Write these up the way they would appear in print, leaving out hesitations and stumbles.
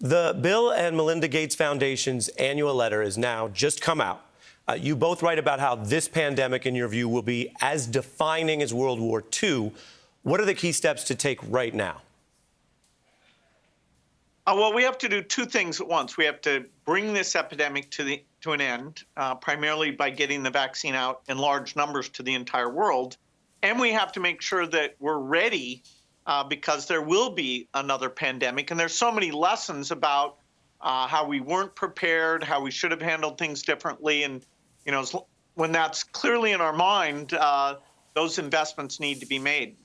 The Bill and Melinda Gates Foundation's annual letter is now just come out. You both write about how this pandemic, in your view, will be as defining as World War II. What are the key steps to take right now? Well, we have to do two things at once. We have to bring this epidemic to an end, primarily by getting the vaccine out in large numbers to the entire world. And we have to make sure that we're ready because there will be another pandemic. And there's so many lessons about how we weren't prepared, how we should have handled things differently. And, you know, when that's clearly in our mind, those investments need to be made.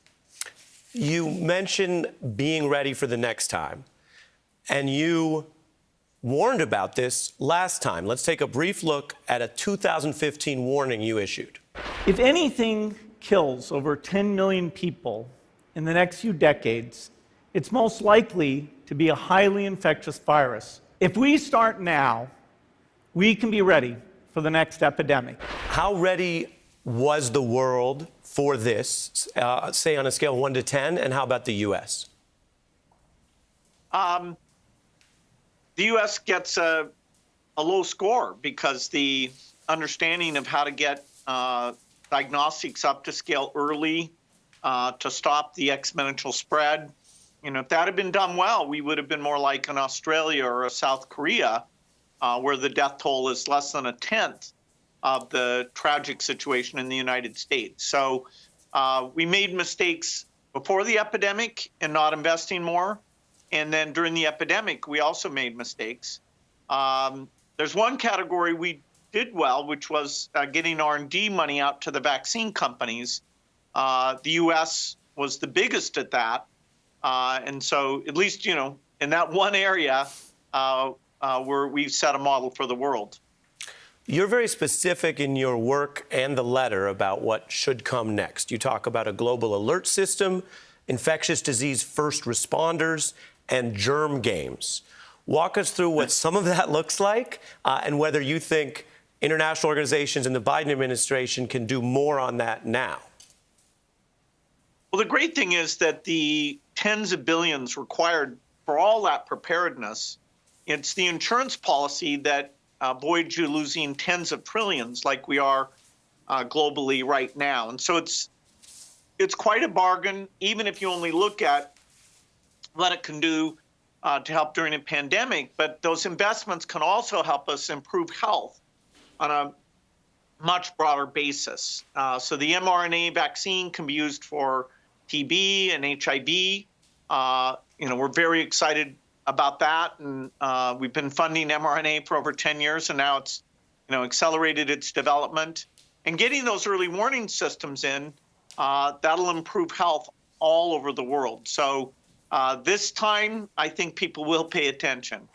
You mentioned being ready for the next time. And you warned about this last time. Let's take a brief look at a 2015 warning you issued. If anything kills over 10 million people in the next few decades, it's most likely to be a highly infectious virus. If we start now, we can be ready for the next epidemic. How ready was the world for this, say on a scale of 1 to 10, and how about the U.S.? The U.S. gets a low score because the understanding of how to get diagnostics up to scale early to stop the exponential spread, you know, if that had been done well, we would have been more like an Australia or a South Korea, where the death toll is less than a tenth of the tragic situation in the United States. So we made mistakes before the epidemic in not investing more. And then during the epidemic, we also made mistakes. There's one category we did well, which was getting R&D money out to the vaccine companies. The U.S. was the biggest at that. And so at least, you know, in that one area where we've set a model for the world. You're very specific in your work and the letter about what should come next. You talk about a global alert system, infectious disease first responders, and germ games. Walk us through what some of that looks like and whether you think international organizations and the Biden administration can do more on that now. Well, the great thing is that the tens of billions required for all that preparedness, it's the insurance policy that avoids you losing tens of trillions like we are globally right now. And so it's quite a bargain, even if you only look at what it can do to help during a pandemic. But those investments can also help us improve health on a much broader basis. So the mRNA vaccine can be used for TB and HIV. You know, we're very excited about that. And we've been funding mRNA for over 10 years, and now it's, you know, accelerated its development. And getting those early warning systems in, that'll improve health all over the world. So this time, I think people will pay attention.